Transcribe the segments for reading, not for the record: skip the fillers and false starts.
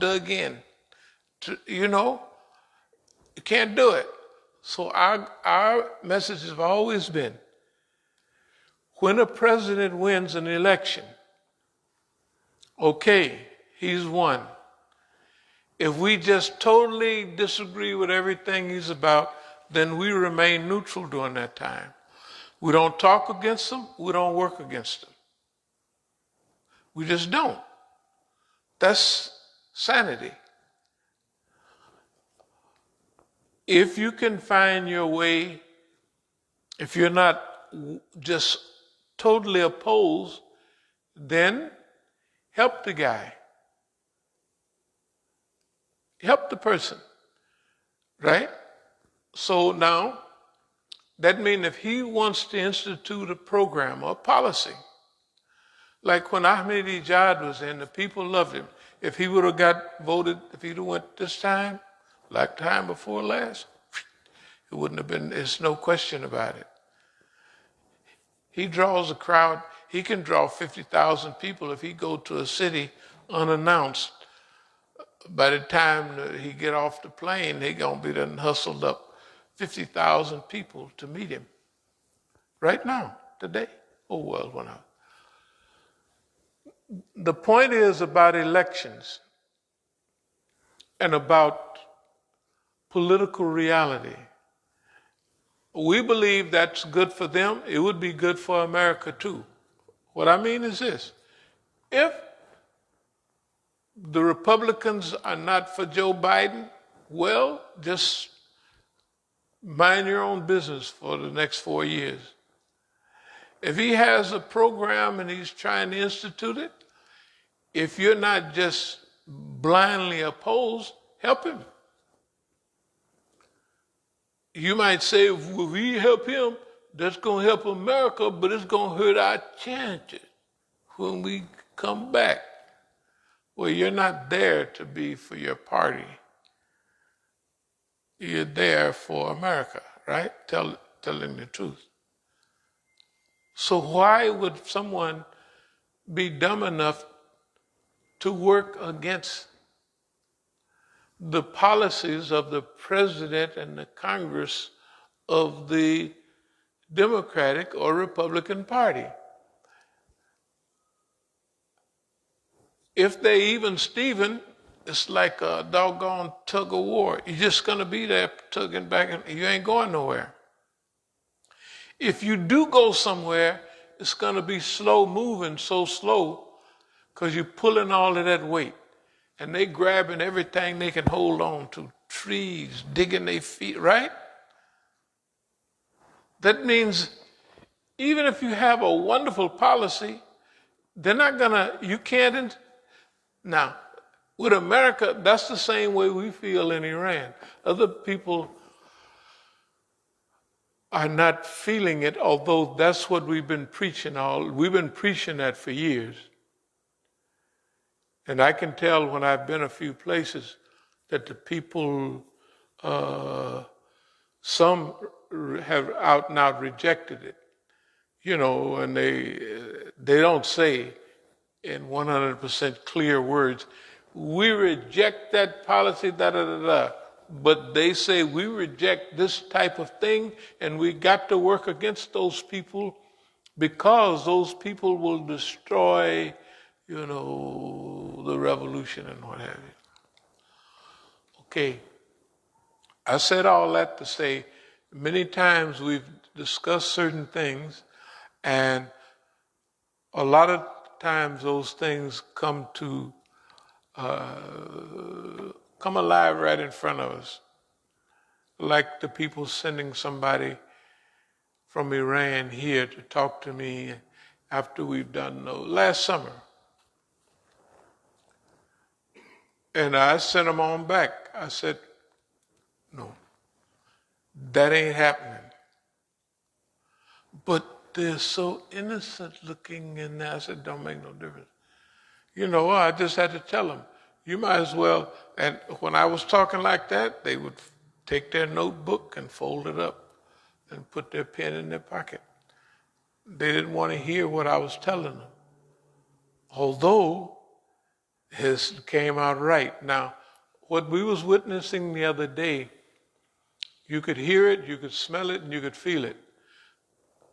dug in. You can't do it. So our message has always been, when a president wins an election, okay, he's won. If we just totally disagree with everything he's about, then we remain neutral during that time. We don't talk against him, we don't work against him. We just don't. That's sanity. If you can find your way, if you're not just totally opposed, then help the guy. Help the person, right? So now, that means if he wants to institute a program or policy, like when Ahmadinejad was in, the people loved him. If he would have got voted, if he'd have went this time, like time before last, it wouldn't have been, there's no question about it. He draws a crowd, he can draw 50,000 people if he go to a city unannounced. By the time he get off the plane, he gonna be done hustled up 50,000 people to meet him. Right now, today. Oh well, when the point is about elections and about political reality. We believe that's good for them. It would be good for America too. What I mean is this. If the Republicans are not for Joe Biden, well, just mind your own business for the next 4 years. If he has a program and he's trying to institute it, if you're not just blindly opposed, help him. You might say, if we help him, that's going to help America, but it's going to hurt our chances when we come back. Well, you're not there to be for your party. You're there for America, right? Telling the truth. So why would someone be dumb enough to work against the policies of the president and the Congress of the Democratic or Republican Party? If they even Steven, it's like a doggone tug of war. You're just going to be there tugging back, and you ain't going nowhere. If you do go somewhere, it's going to be slow moving, so slow, because you're pulling all of that weight. And they grabbing everything they can hold on to, trees, digging their feet, right? That means even if you have a wonderful policy, they're not gonna, you can't. Now, with America, that's the same way we feel in Iran. Other people are not feeling it, although that's what we've been preaching we've been preaching that for years. And I can tell when I've been a few places that the people, some have out and out rejected it, and they don't say in 100% clear words, we reject that policy, da-da-da-da. But they say we reject this type of thing, and we got to work against those people because those people will destroy, the revolution and what have you. Okay, I said all that to say many times we've discussed certain things, and a lot of times those things come alive right in front of us. Like the people sending somebody from Iran here to talk to me after we've done last summer. And I sent them on back. I said, no, that ain't happening. But they're so innocent looking, and I said, don't make no difference. I just had to tell them, you might as well. And when I was talking like that, they would take their notebook and fold it up and put their pen in their pocket. They didn't want to hear what I was telling them. Although It came out right. Now, what we was witnessing the other day, you could hear it, you could smell it, and you could feel it.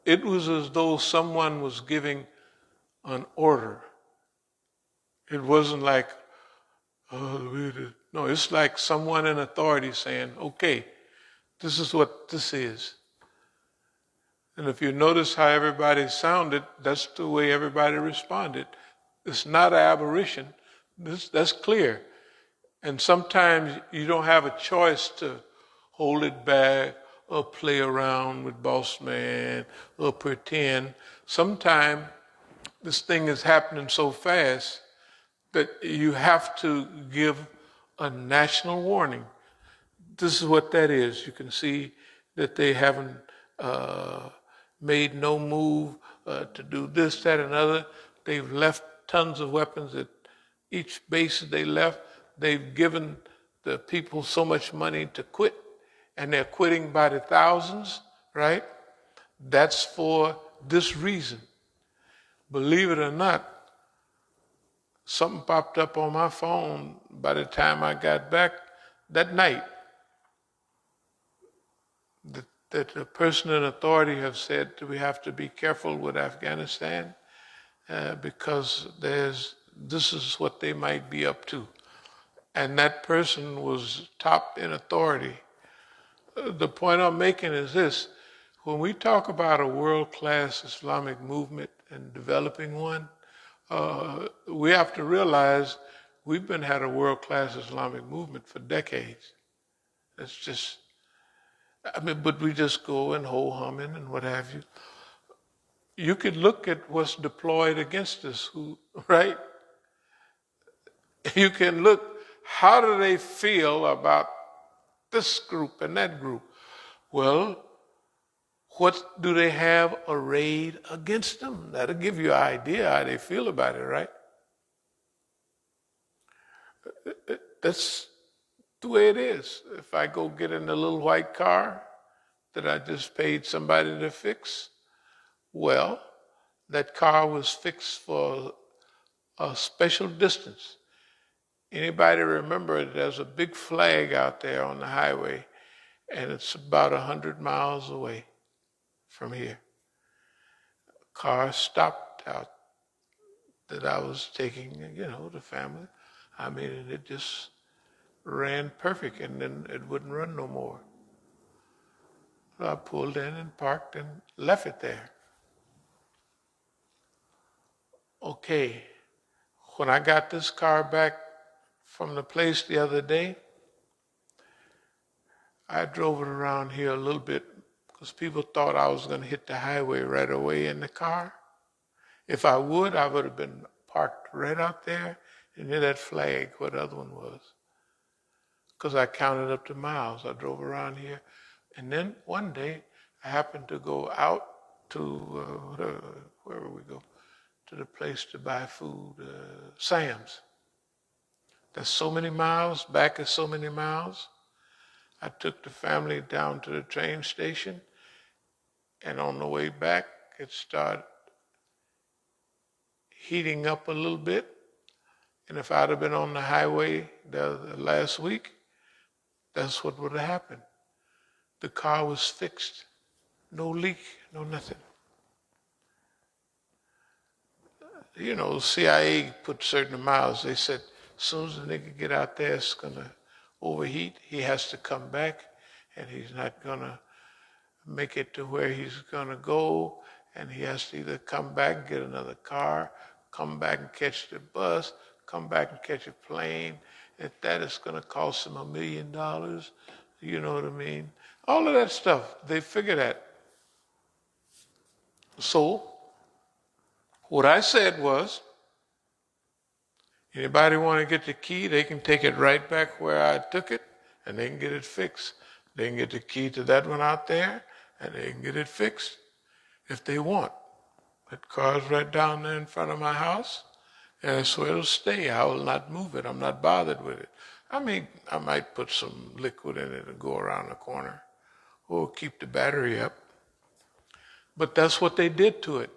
It was as though someone was giving an order. It wasn't like, no, it's like someone in authority saying, okay, this is what this is. And if you notice how everybody sounded, that's the way everybody responded. It's not an aberration. That's clear. And sometimes you don't have a choice to hold it back or play around with boss man or pretend. Sometimes this thing is happening so fast that you have to give a national warning. This is what that is. You can see that they haven't made no move to do this, that, and other. They've left tons of weapons at each base they left. They've given the people so much money to quit, and they're quitting by the thousands, right? That's for this reason. Believe it or not, something popped up on my phone by the time I got back that night that the person in authority have said that we have to be careful with Afghanistan because this is what they might be up to. And that person was top in authority. The point I'm making is this: when we talk about a world-class Islamic movement and developing one, we have to realize we've been had a world-class Islamic movement for decades. It's just, but we just go and ho-humming and what have you. You could look at what's deployed against us, right? You can look, how do they feel about this group and that group? Well, what do they have arrayed against them? That'll give you an idea how they feel about it, right? That's the way it is. If I go get in a little white car that I just paid somebody to fix, well, that car was fixed for a special distance. Anybody remember there's a big flag out there on the highway, and it's about 100 miles away from here. A car stopped out that I was taking, the family. I mean, and it just ran perfect, and then it wouldn't run no more. So I pulled in and parked and left it there. Okay, when I got this car back from the place the other day, I drove it around here a little bit because people thought I was going to hit the highway right away in the car. If I would have been parked right out there and near that flag, what the other one was. Because I counted up the miles. I drove around here. And then one day, I happened to go out to, where would we go? To the place to buy food, Sam's. That's so many miles, back is so many miles. I took the family down to the train station, and on the way back, it started heating up a little bit. And if I'd have been on the highway the last week, that's what would have happened. The car was fixed. No leak, no nothing. CIA put certain miles. They said, as soon as the nigga get out there, it's going to overheat. He has to come back, and he's not going to make it to where he's going to go, and he has to either come back and get another car, come back and catch the bus, come back and catch a plane. If that is going to cost him $1 million, you know what I mean? All of that stuff, they figure that. So, what I said was, anybody want to get the key, they can take it right back where I took it, and they can get it fixed. They can get the key to that one out there, and they can get it fixed if they want. That car's right down there in front of my house, and that's where it'll stay. I will not move it. I'm not bothered with it. I mean, I might put some liquid in it and go around the corner, or keep the battery up. But that's what they did to it.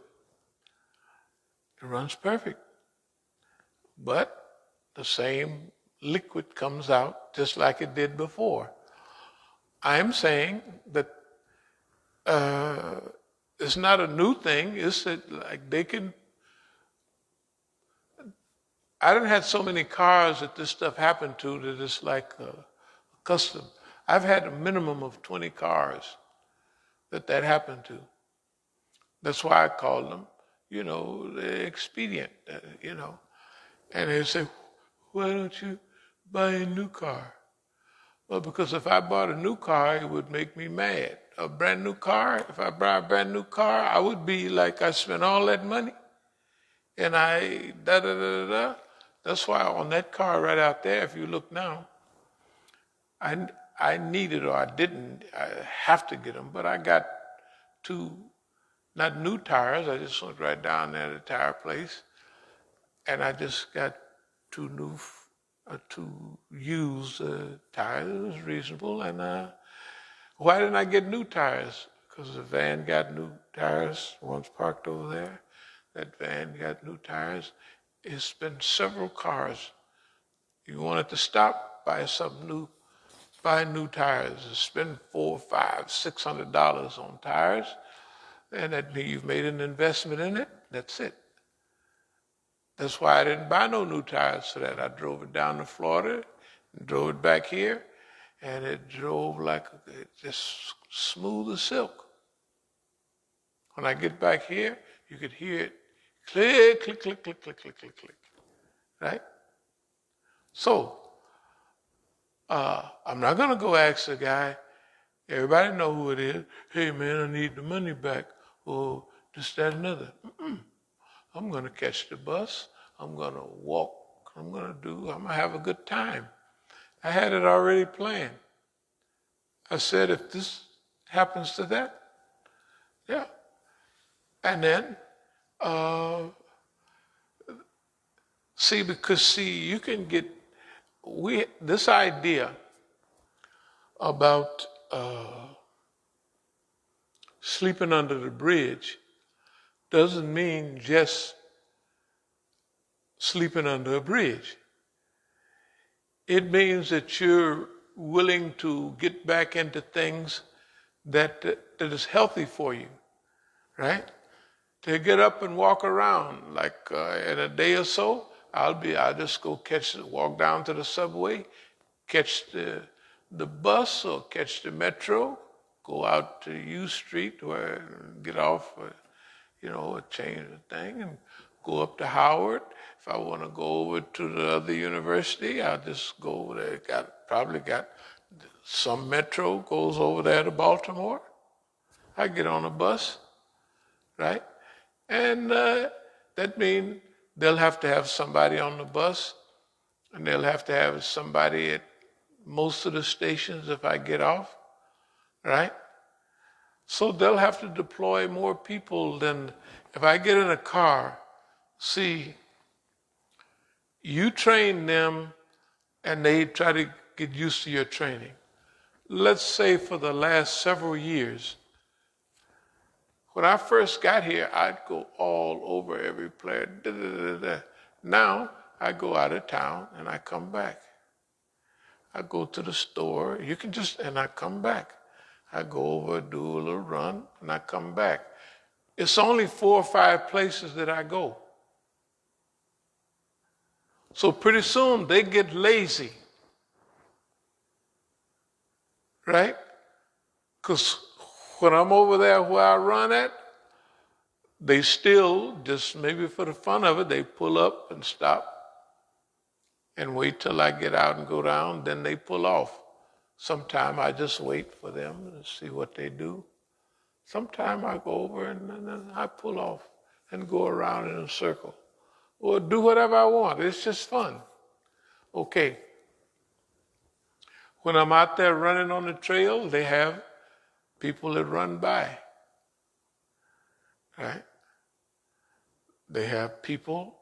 It runs perfect. But The same liquid comes out just like it did before. I'm saying that it's not a new thing. It's that like they can. I done had so many cars that this stuff happened to that it's like custom. I've had a minimum of 20 cars that happened to. That's why I call them, the expedient, And they say, why don't you buy a new car? Well, because if I bought a new car, it would make me mad. A brand new car, if I buy a brand new car, I would be like, I spent all that money and I da-da-da-da-da. That's why on that car right out there, if you look now, I needed or I didn't, I have to get them, but I got two, not new tires. I just went right down there to the tire place and I just got two used tires. It was reasonable. And why didn't I get new tires? Because the van got new tires. One's parked over there. That van got new tires. It's been several cars. You wanted to stop, buy something new, buy new tires. Spend $400, $500, $600 on tires, and that means you've made an investment in it. That's it. That's why I didn't buy no new tires for that. I drove it down to Florida, and drove it back here, and it drove like just smooth as silk. When I get back here, you could hear it click, click, click, click, click, click, click, click. Right? So, I'm not going to go ask the guy, everybody know who it is, hey man, I need the money back, or this, that, and other. I'm going to catch the bus, I'm going to walk, I'm going to have a good time. I had it already planned. I said, if this happens to that, yeah. And then, you can get, this idea about sleeping under the bridge doesn't mean just sleeping under a bridge. It means that you're willing to get back into things that is healthy for you, right? To get up and walk around, like in a day or so, I'll just go walk down to the subway, catch the bus or catch the metro, go out to U Street where get off, change the thing and go up to Howard. If I want to go over to the other university, I'll just go over there. Probably got some metro goes over there to Baltimore. I get on a bus, right? And that means they'll have to have somebody on the bus, and they'll have to have somebody at most of the stations if I get off, right? So they'll have to deploy more people than if I get in a car. See, you train them and they try to get used to your training. Let's say for the last several years, when I first got here, I'd go all over every place. Now, I go out of town and I come back. I go to the store, and I come back. I go over, do a little run, and I come back. It's only 4 or 5 places that I go. So pretty soon they get lazy, right? Because when I'm over there where I run at, they still, just maybe for the fun of it, they pull up and stop and wait till I get out and go down, then they pull off. Sometime I just wait for them and see what they do. Sometime I go over and then I pull off and go around in a circle. Or do whatever I want. It's just fun. Okay. When I'm out there running on the trail, they have people that run by. Right? They have people,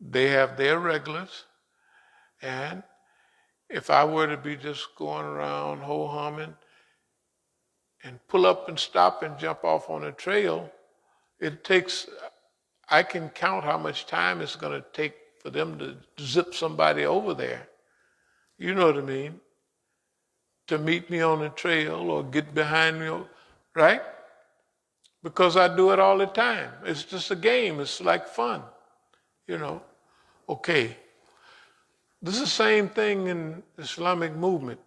they have their regulars, and if I were to be just going around ho-humming and pull up and stop and jump off on a trail, I can count how much time it's going to take for them to zip somebody over there, you know what I mean, to meet me on the trail or get behind me, right? Because I do it all the time. It's just a game. It's like fun, you know. Okay. This is the same thing in Islamic movement.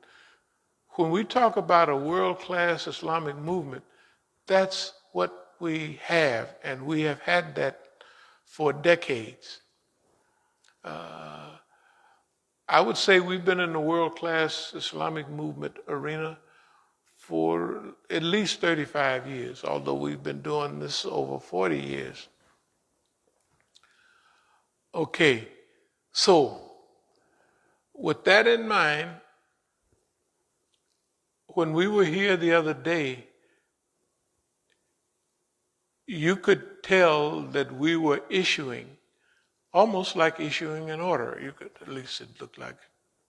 When we talk about a world-class Islamic movement, that's what we have, and we have had that for decades. I would say we've been in the world-class Islamic movement arena for at least 35 years, although we've been doing this over 40 years. Okay, so with that in mind, when we were here the other day, you could tell that we were issuing, almost like issuing an order. You could, at least it looked like